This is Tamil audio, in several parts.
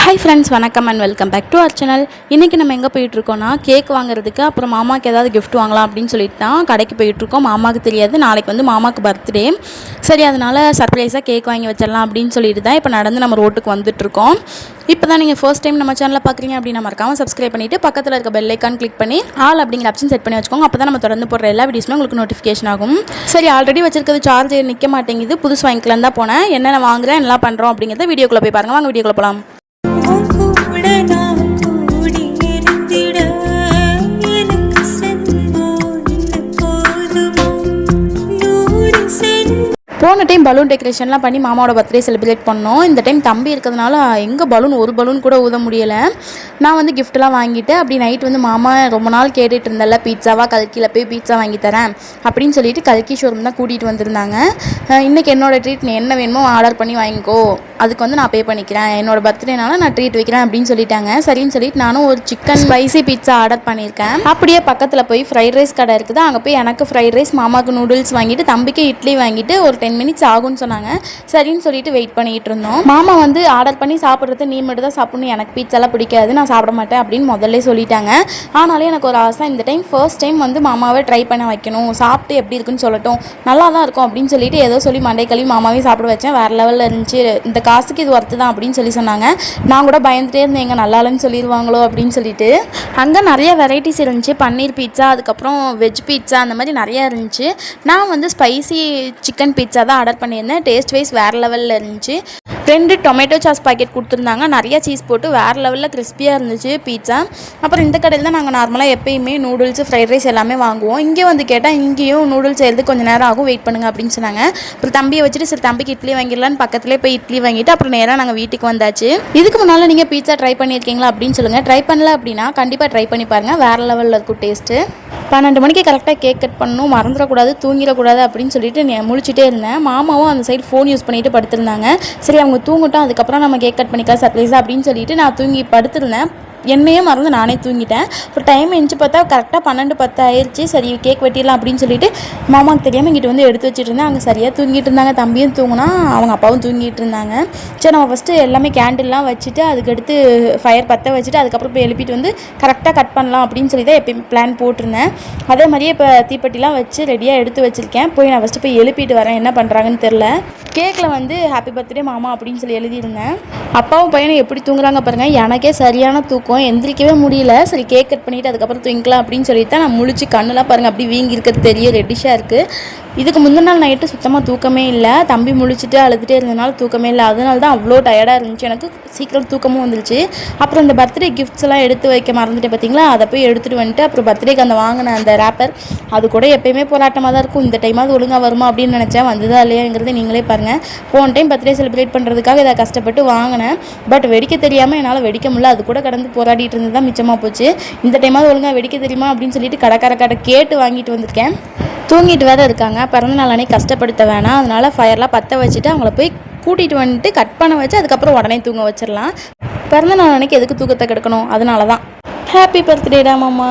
ஹாய் ஃப்ரெண்ட்ஸ், வணக்கம் and welcome back to our channel. இன்றைக்கி நம்ம எங்கே போயிட்டுருக்கோன்னா கேக் வாங்குறதுக்கு, அப்புறம் மாமாவுக்கு ஏதாவது கிஃப்ட் வாங்கலாம் அப்படின்னு சொல்லிட்டு தான் கடைக்கு போயிட்டுருக்கோம். மாமாவுக்கு தெரியாது நாளைக்கு வந்து மாமாவுக்கு பர்த்டே. சரி, அதனால் சர்ப்ரைஸாக கேக் வாங்கி வச்சிடலாம் அப்படின்னு சொல்லிட்டு தான் இப்போ நடந்து நம்ம ரோட்டுக்கு வந்துட்டுருக்கோம். இப்போ தான் நீங்கள் ஃபர்ஸ்ட் டைம் நம்ம சேனலில் பார்க்குறீங்க அப்படின்னா மறக்காமல் சப்ஸ்கிரைப் பண்ணிவிட்டு பக்கத்தில் இருக்க பெல் ஐக்கான் கிளிக் பண்ணி ஆல் அப்படிங்கிற ஆப்ஷன் செட் பண்ணி வச்சுக்கோங்க. அப்போ தான் நம்ம தொடர்ந்து போடுற எல்லா வீடியோஸுமே உங்களுக்கு நோட்டிஃபிகேஷன் ஆகும். சரி, ஆல்ரெடி வச்சிருக்கிறது சார்ஜர் நிற்க மாட்டேங்குது, புதுசு வாங்கிக்கலாம் தான் போனேன். என்னென்ன வாங்குறேன் என்ன பண்ணுறோம் அப்படிங்கிறத வீடியோக்குள்ளே போய் பாருங்கள். வாங்க வீடியோக்குள்ளே போகலாம். போன டைம் பலூன் டெக்கரேஷன்லாம் பண்ணி மாமாவோட பர்த்டே செலிப்ரேட் பண்ணோம். இந்த டைம் தம்பி இருக்கிறதுனால எங்கே ஒரு பலூன் கூட ஊத முடியலை. நான் வந்து கிஃப்ட்லாம் வாங்கிட்டு அப்படி நைட் வந்து மாமா ரொம்ப நாள் கேட்டுட்டு இருந்தல பீட்சாவா கல்கியில் போய் பீட்சா வாங்கி தரேன் அப்படின்னு சொல்லிட்டு கல்கி ஷோரூம் தான் கூட்டிகிட்டு வந்திருந்தாங்க. இன்றைக்கி என்னோடய ட்ரீட் நீ என்ன வேணுமோ ஆர்டர் பண்ணி வாங்கிக்கோ, அதுக்கு வந்து நான் பே பண்ணிக்கிறேன், என்னோடய பர்த்டேனால நான் ட்ரீட் வைக்கிறேன் அப்படின்னு சொல்லிட்டாங்க. சரின்னு சொல்லிட்டு நானும் ஒரு சிக்கன் ஸ்பைசி பீட்சா ஆர்டர் பண்ணியிருக்கேன். அப்படியே பக்கத்தில் போய் ஃப்ரைட் ரைஸ் கடை இருக்குது, அங்கே போய் எனக்கு ஃப்ரைட் ரைஸ், மாமாவுக்கு நூடுல்ஸ் வாங்கிட்டு தம்பிக்கு இட்லி வாங்கிட்டு ஒரு 10 மினிட்ஸ் ஆகும்னு சொன்னாங்க. சரின்னு சொல்லிட்டு வெயிட் பண்ணிகிட்டு இருந்தோம். மாமா வந்து ஆர்டர் பண்ணி சாப்பிட்றது நீ மட்டும் தான் சாப்பிடணும், எனக்கு பீட்சாலாம் பிடிக்காது, நான் சாப்பிட மாட்டேன் அப்படின்னு முதல்ல சொல்லிட்டாங்க. ஆனாலும் எனக்கு ஒரு ஆசை, இந்த டைம் ஃபர்ஸ்ட் டைம் வந்து மாமாவை ட்ரை பண்ண வைக்கணும், சாப்பிட்டு எப்படி இருக்குன்னு சொல்லட்டும், நல்லா தான் இருக்கும் அப்படின்னு சொல்லிட்டு ஏதோ சொல்லி மண்டை கழுவி மாமாவே சாப்பிட வச்சேன். வேறு லெவலில் இருந்துச்சு, இந்த காசுக்கு இது ஒர்த்து தான் அப்படின்னு சொன்னாங்க. நான் கூட பயந்துட்டே இருந்தேன் எங்கள் நல்லா இல்லைன்னு சொல்லிடுவாங்களோ அப்படின்னு சொல்லிட்டு. அங்கே நிறைய வெரைட்டிஸ் இருந்துச்சு, பன்னீர் பீட்சா, அதுக்கப்புறம் வெஜ் பீட்சா, அந்த மாதிரி நிறையா இருந்துச்சு. நான் வந்து ஸ்பைசி சிக்கன் பீட்சா தான் ஆர்டர் பண்ணியிருந்தேன். டேஸ்ட் வைஸ் வேறு லெவலில் இருந்துச்சு. 2 டொமேட்டோ சாஸ் பாக்கெட் கொடுத்துருந்தாங்க, நிறைய சீஸ் போட்டு வேறு லெவலில் கிறிஸ்பியாக இருந்துச்சு பீட்சா. அப்புறம் இந்த கடையில் தான் நாங்கள் நார்மலாக எப்பயுமே நூடுல்ஸ், ஃப்ரைட் ரைஸ் எல்லாமே வாங்குவோம். இங்கே வந்து கேட்டால் இங்கேயும் நூடுல்ஸ் செய்யறதுக்கு கொஞ்சம் நேரம் ஆகும், வெயிட் பண்ணுங்க அப்படின்னு சொன்னாங்க. அப்புறம் தம்பியை வச்சுட்டு சரி தம்பிக்கு இட்லி வாங்கிடலான்னு பக்கத்துலேயே போய் இட்லி வாங்கிட்டு அப்புறம் நேராக நாங்கள் வீட்டுக்கு வந்தாச்சு. இதுக்கு முன்னால் நீங்கள் பீட்சா ட்ரை பண்ணியிருக்கீங்களா அப்படின்னு சொல்லுங்கள். ட்ரை பண்ணல அப்படின்னா கண்டிப்பாக ட்ரை பண்ணி பாருங்கள், வேறு லெவலில் இருக்கும் டேஸ்ட்டு. 12 மணிக்கு கரெக்டாக கேக் கட் பண்ணணும், மறந்துடக்கூடாது, தூங்கிடக்கூடாது அப்படின்னு சொல்லிட்டு முழிச்சிட்டே இருந்தேன். மாமாவும் அந்த சைடு ஃபோன் யூஸ் பண்ணிட்டு படுத்திருந்தாங்க. சரி அவங்க தூங்கட்டும், அதுக்கப்புறம் நம்ம கேக் கட் பண்ணிக்கலாம் சர்ப்ரைஸாக அப்படின்னு சொல்லிட்டு நான் தூங்கி படுத்திருந்தேன். என்னையே மறந்து நானே தூங்கிட்டேன். ஒரு டைம் எஞ்சி பார்த்தா கரெக்டாக 12:10 ஆயிடுச்சு. சரி கேக் வெட்டிடலாம் அப்படின்னு சொல்லிட்டு மாமாவுக்கு தெரியாமல் இங்கிட்ட வந்து எடுத்து வச்சுட்டு இருந்தேன். அங்கே சரியாக தூங்கிட்டு இருந்தாங்க, தம்பியும் தூங்கினா, அவங்க அப்பாவும் தூங்கிட்டு இருந்தாங்க. சரி நம்ம ஃபஸ்ட்டு எல்லாமே கேண்டில்லாம் வச்சுட்டு அதுக்கடுத்து ஃபயர் பற்ற வச்சுட்டு அதுக்கப்புறம் போய் எழுப்பிட்டு வந்து கரெக்டாக கட் பண்ணலாம் அப்படின்னு சொல்லி தான் எப்பயும் பிளான் போட்டிருந்தேன். அதே மாதிரியே இப்போ தீப்பெட்டிலாம் வச்சு ரெடியாக எடுத்து வச்சுருக்கேன். போய் நான் ஃபஸ்ட்டு போய் எழுப்பிட்டு வரேன், என்ன பண்ணுறாங்கன்னு தெரில. கேக்கில் வந்து ஹாப்பி பர்த்டே மாமா அப்படின்னு சொல்லி எழுதியிருந்தேன். அப்பாவும் பையனும் எப்படி தூங்குறாங்க பாருங்கள், எனக்கே சரியான தூக்கம், எந்திரிக்கவே முடியல. சரி கேக் கட் பண்ணிவிட்டு அதுக்கப்புறம் தூங்கிக்கலாம் அப்படின்னு சொல்லிட்டு தான் நான் முழிச்சு கண்ணெலாம் பாருங்கள் அப்படி வீங்கி இருக்கிறது தெரியும், ரெட்டிஷாக இருக்குது. இதுக்கு முந்தின நாள் நைட்டு சுத்தமாக தூக்கமே இல்லை, தம்பி முழிச்சிட்டு அழுதுகிட்டே இருந்ததுனால தூக்கமே இல்லை. அதனால தான் அவ்வளோ டயர்டாக இருந்துச்சு, எனக்கு சீக்கிரம் தூக்கமும் வந்துருச்சு. அப்புறம் இந்த பர்த்டே கிஃப்ட்ஸ் எல்லாம் எடுத்து வைக்க மறந்துட்டு பார்த்தீங்களா, அதை போய் எடுத்துகிட்டு வந்துட்டு அப்புறம் பர்த்டேக்கு அந்த வாங்கின அந்த ரேப்பர், அது கூட எப்பயுமே போராட்டமாக தான் இருக்கும். இந்த டைமாவது ஒழுங்காக வருமா அப்படின்னு நினச்சேன், வந்ததா இல்லையாங்கிறது நீங்களே பாருங்கள். போன டைம் பர்த்டே செலிப்ரேட் பண்ணுறதுக்காக இதை கஷ்டப்பட்டு வாங்கினேன். பட் வெடிக்க தெரியாமல் என்னால் வெடிக்க முடியல, அது கூட கடந்து போராடிட்டு இருந்தது தான் மிச்சமாக போச்சு. இந்த டைமாவது ஒழுங்காக வெடிக்க தெரியுமா அப்படின்னு சொல்லிட்டு கடை கேட்டு வாங்கிட்டு வந்திருக்கேன். தூங்கிட்டு வேறு இருக்காங்க, பிறந்த நாள் அன்னைக்கு கஷ்டப்படுத்த வேணாம், அதனால் ஃபயர்லாம் பற்ற வச்சுட்டு அவங்கள போய் கூட்டிகிட்டு வந்துட்டு கட் பண்ண வச்சு அதுக்கப்புறம் உடனே தூங்க வச்சிடலாம். பிறந்த நாள் அன்னைக்கு எதுக்கு தூக்கத்தை கெடுக்கணும், அதனால தான். ஹாப்பி பர்த்டேடா மாமா.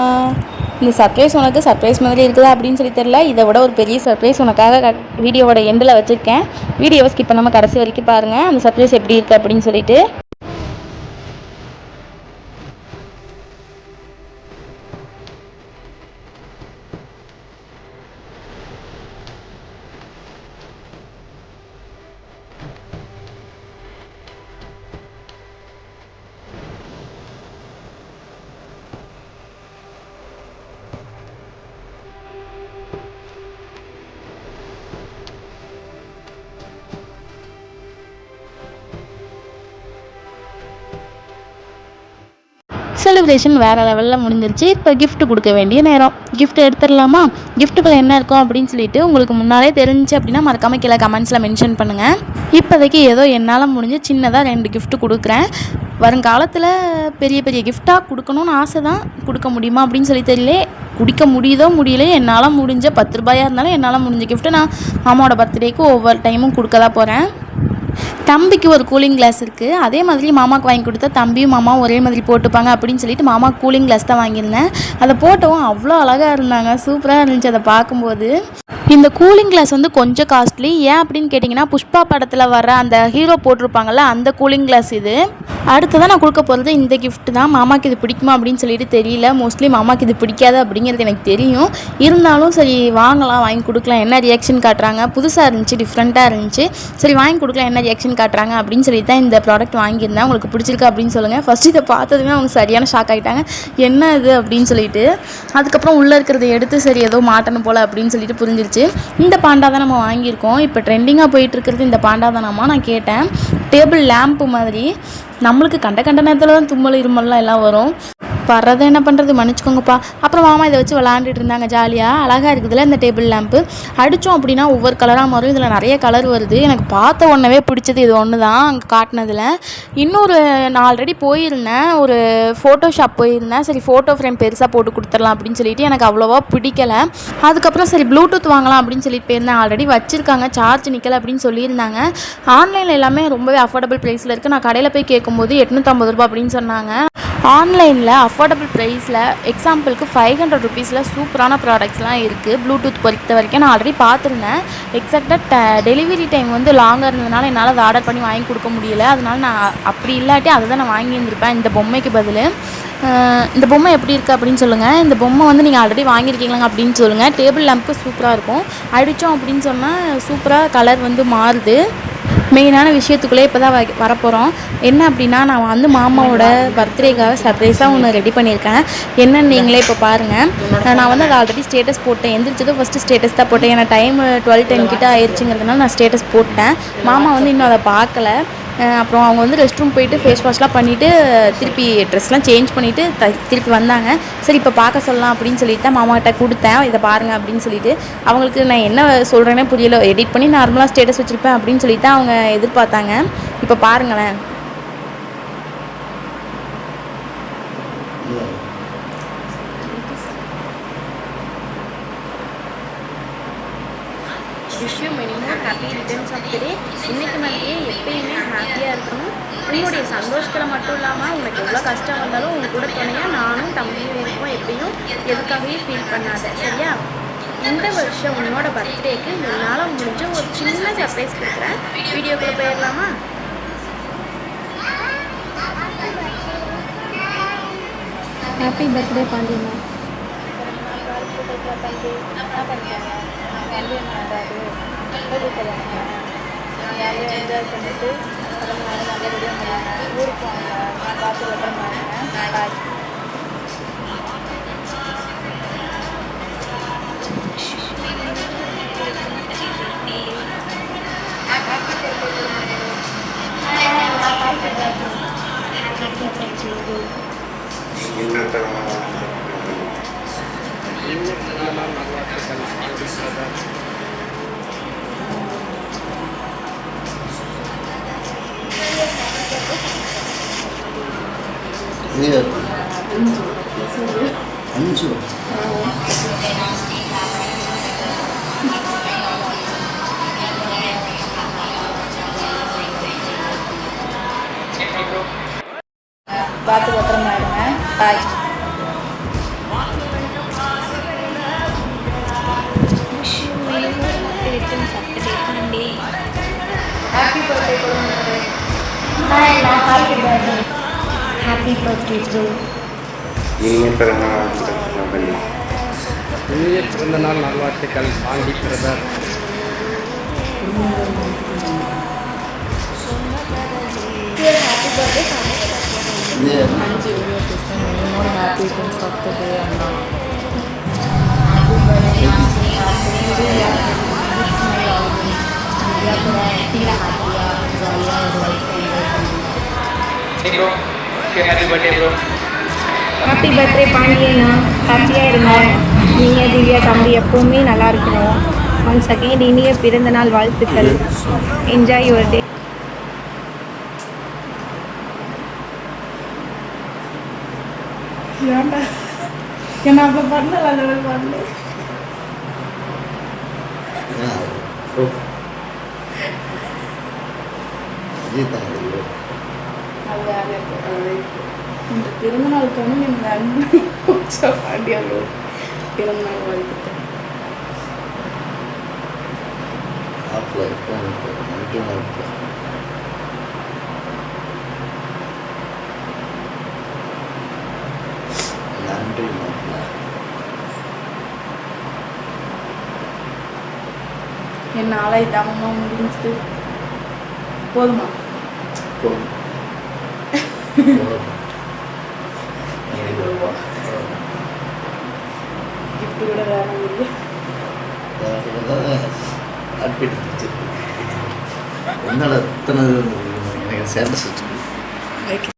இந்த சர்ப்ரைஸ் உனக்கு சர்ப்ரைஸ் மாதிரி இருக்குதா அப்படின்னு சொல்லி தெரில, இதை விட ஒரு பெரிய சர்ப்ரைஸ் உனக்காக வீடியோவோட எண்டில் வச்சுருக்கேன். வீடியோவை ஸ்கிப் பண்ணாமல் கடைசி வரைக்கும் பாருங்கள், அந்த சர்ப்ரைஸ் எப்படி இருக்குது அப்படின்னு சொல்லிட்டு. செலிப்ரேஷன் வேறு லெவலில் முடிஞ்சிருச்சு. இப்போ கிஃப்ட் கொடுக்க வேண்டிய நேரம். கிஃப்ட் எடுத்துடலாமா? கிஃப்ட்டுக்குள்ள என்ன இருக்கும் அப்படின்னு சொல்லிட்டு உங்களுக்கு முன்னாலே தெரிஞ்சு அப்படின்னா மறக்காமல் கீழே கமெண்ட்ஸில் மென்ஷன் பண்ணுங்கள். இப்போதைக்கு ஏதோ என்னால் முடிஞ்சு சின்னதாக 2 கிஃப்ட் கொடுக்குறேன். வருங்காலத்தில் பெரிய பெரிய கிஃப்டாக கொடுக்கணும்னு ஆசை தான், கொடுக்க முடியுமா அப்படின்னு சொல்லி தெரியல. குடிக்க முடியுதோ முடியலையோ என்னால் முடிஞ்ச 10 ரூபாயாக இருந்தாலும் என்னால் முடிஞ்ச கிஃப்ட்டு நான் மாமாவோட பர்த்டேக்கு ஒவ்வொரு டைமும் கொடுக்க தான் போகிறேன். தம்பிக்கு ஒரு கூலிங் கிளாஸ் இருக்குது, அதே மாதிரி மாமாவுக்கு வாங்கி கொடுத்தா தம்பியும் மாமாவும் ஒரே மாதிரி போட்டுப்பாங்க அப்படின்னு சொல்லிட்டு மாமாவுக்கு கூலிங் கிளாஸ் தான் வாங்கியிருந்தேன். அதை போட்டவும் அவ்வளோ அழகாக இருந்தாங்க, சூப்பராக இருந்துச்சு அதை பார்க்கும்போது. இந்த கூலிங் கிளாஸ் வந்து கொஞ்சம் காஸ்ட்லி. ஏன் அப்படின்னு கேட்டிங்கன்னா, புஷ்பா படத்தில் வர அந்த ஹீரோ போட்டிருப்பாங்கள்ல, அந்த கூலிங் கிளாஸ் இது. அடுத்ததான் நான் கொடுக்க போகிறது இந்த கிஃப்ட் தான். மாமாவுக்கு இது பிடிக்குமா அப்படின்னு சொல்லிட்டு தெரியல. மோஸ்ட்லி மாமாவுக்கு இது பிடிக்காது அப்படிங்கிறது எனக்கு தெரியும். இருந்தாலும் சரி வாங்கலாம், வாங்கி கொடுக்கலாம், என்ன ரியாக்ஷன் காட்டுறாங்க. புதுசாக இருந்துச்சு, டிஃப்ரெண்ட்டாக இருந்துச்சு. சரி வாங்கி கொடுக்கலாம், என்ன ரியாக்ஷன் காட்டுறாங்க அப்படின்னு சொல்லிட்டு தான் இந்த ப்ராடக்ட் வாங்கியிருந்தேன். உங்களுக்கு பிடிச்சிருக்கா அப்படின்னு சொல்லுங்கள். ஃபஸ்ட்டு இதை பார்த்ததுமே அவங்க சரியான ஷாக் ஆகிட்டாங்க, என்ன இது அப்படின்னு சொல்லிட்டு. அதுக்கப்புறம் உள்ளே இருக்கிறத எடுத்து சரி ஏதோ மாட்டணும் போல் அப்படின்னு சொல்லிட்டு புரிஞ்சிருச்சு. இந்த பாண்டா தான் நம்ம வாங்கியிருக்கோம். இப்போ ட்ரெண்டிங்காக போயிட்டுருக்கிறது இந்த பாண்டா தானாம்மா. நான் கேட்டேன். டேபிள் லேம்ப்பு மாதிரி. நம்மளுக்கு கண்ட நேரத்தில் தான் தும்மல் இருமல்லாம் எல்லாம் வரும். வர்றதை என்ன பண்ணுறது, மன்னிச்சிக்கோங்கப்பா. அப்புறம் மாமா இதை வச்சு விளாண்டுட்டு இருந்தாங்க ஜாலியாக. அழகாக இருக்குதுல்ல இந்த டேபிள் லேம்ப்பு. அடித்தோம் அப்படின்னா ஒவ்வொரு கலராக மாறும். இதில் நிறைய கலர் வருது. எனக்கு பார்த்த ஒன்றவே பிடிச்சது இது ஒன்று தான் அங்கே காட்டினதில். இன்னொரு நான் ஆல்ரெடி போயிருந்தேன், ஒரு ஃபோட்டோ ஷாப் போயிருந்தேன். சரி ஃபோட்டோ ஃப்ரேம் பெருசாக போட்டு கொடுத்துடலாம் அப்படின்னு சொல்லிட்டு எனக்கு அவ்வளோவா பிடிக்கலை. அதுக்கப்புறம் சரி ப்ளூடூத் வாங்கலாம் அப்படின்னு சொல்லிட்டு போயிருந்தேன். ஆல்ரெடி வச்சுருக்காங்க, சார்ஜ் நிற்கலை அப்படின்னு சொல்லியிருந்தாங்க. ஆன்லைனில் எல்லாமே ரொம்பவே அஃபோர்டபுள் ப்ரைஸில் இருக்குது. நான் கடையில் போய் கேட்கும்போது 850 ரூபா அப்படின்னு சொன்னாங்க. ஆன்லைனில் அஃபோர்டபுள் ப்ரைஸில் எக்ஸாம்பிளுக்கு 500 ருபீஸில் சூப்பரான ப்ராடக்ட்ஸ்லாம் இருக்குது. ப்ளூடூத் பொறுத்த வரைக்கும் நான் ஆல்ரெடி பார்த்துருந்தேன். எக்ஸாக்டாக டெலிவரி டைம் வந்து லாங்காக இருந்ததுனால என்னால் அதை ஆர்டர் பண்ணி வாங்கி கொடுக்க முடியல. அதனால நான் அப்படி இல்லாட்டி அதை தான் நான் வாங்கியிருந்திருப்பேன் இந்த பொம்மைக்கு பதில். இந்த பொம்மை எப்படி இருக்குது அப்படின்னு சொல்லுங்கள். இந்த பொம்மை வந்து நீங்கள் ஆல்ரெடி வாங்கியிருக்கீங்களா அப்படின்னு சொல்லுங்கள். டேபிள் லேம்ப்பு சூப்பராக இருக்கும். அடித்தோம் அப்படின்னு சொன்னால் சூப்பராக கலர் வந்து மாறுது. மெயினான விஷயத்துக்குள்ளே இப்போ தான் வரப்போகிறோம். என்ன அப்படின்னா, நான் வந்து மாமாவோட பர்த்டேக்காக சர்ப்ரைஸாக ஒன்று ரெடி பண்ணியிருக்கேன். என்னன்னு நீங்களே இப்போ பாருங்கள். நான் வந்து அதை ஆல்ரெடி ஸ்டேட்டஸ் போட்டேன். எந்திரிச்சதும் ஃபஸ்ட்டு ஸ்டேட்டஸ் தான் போட்டேன். ஏன்னா டைம் 12:10 கிட்ட ஆயிடுச்சுங்கிறதுனால நான் ஸ்டேட்டஸ் போட்டேன். மாமா வந்து இன்னும் அதை பார்க்கல. அப்புறம் அவங்க வந்து ரெஸ்ட் ரூம் போயிட்டு ஃபேஸ் வாஷ்லாம் பண்ணிவிட்டு திருப்பி ட்ரெஸ்லாம் சேஞ்ச் பண்ணிவிட்டு திருப்பி வந்தாங்க. சரி இப்போ பார்க்க சொல்லலாம் அப்படின்னு சொல்லிட்டு தான் மாமாகிட்ட கொடுத்தேன். இதை பாருங்கள் அப்படின்னு சொல்லிட்டு. அவங்களுக்கு நான் என்ன சொல்கிறேன்னே புரியல. எடிட் பண்ணி நார்மலாக ஸ்டேட்டஸ் வச்சுருப்பேன் அப்படின்னு சொல்லிட்டு அவங்க எதிர்பார்த்தாங்க. இப்போ பாருங்களேன். Wish you many more happy returns of the day. இன்றைக்கு மாதிரியே எப்பயுமே ஹாப்பியாக இருக்கணும். உன்னுடைய சந்தோஷத்தில் மட்டும் இல்லாமல் உனக்கு எவ்வளோ கஷ்டம் வந்தாலும் உன் கூட துணையாக நானும் தம்பியும் இருப்போம். எப்பயும் எதுக்காகவே ஃபீல் பண்ணாத, சரியா? இந்த வருஷம் உன்னோட பர்த்டேக்கு என்னால் முடிஞ்ச ஒரு சின்ன சர்ப்ரைஸ் கொடுக்குறேன். வீடியோக்குள்ளே போயிடலாமா? Happy birthday Pandiyamma. ஜாலியாக என்ஜாய் பண்ணிட்டு நல்லபடியாக பண்ணாங்க. ஊருக்கு வாங்க, நான் பார்த்து வெட்டுறேன். பாய். அஞ்சு பார்த்து பத்திரமா இருங்க. பாய். ஹாப்பி பர்த்டே குழந்தை. Happy birthday. Happy birthday bro. இனிய பிறந்தநாள் வாழ்த்துக்கள். இனிய பிறந்தநாள் நல்வாழ்த்துக்கள் Pandi brother. Happy birthday. Happy returns of the day அண்ணா. ஹாப்பி பர்த்டே பாண்டியண்ணா. ஹாப்பியாக இருங்க. நீங்கள் திவ்யா தம்பி எப்போவுமே நல்லா இருக்கணும். ஒன்ஸ் அகெயின் இனிய பிறந்தநாள் வாழ்த்துக்கள். Enjoy your day. என்ன அப்போ பண்ணல, அந்த பண்ணல. இந்த பிறந்தநாளுக்கான எங்கள் அன்பு பாண்டியாங்க பிறந்தநாள் வாழ்த்துக்கள். மாப்பிள்ள இருக்கும் நன்றி மாப்பிள்ள. நன்றி மாப்பிள்ள. என்னால் இதாமமா முடிஞ்சது. போதுமா? போதும். கிஃப்ட் கூட வேணும் இல்லை. அர்ப்பிட்டு என்னால் எத்தனை எனக்கு சேட்டஸ் வச்சு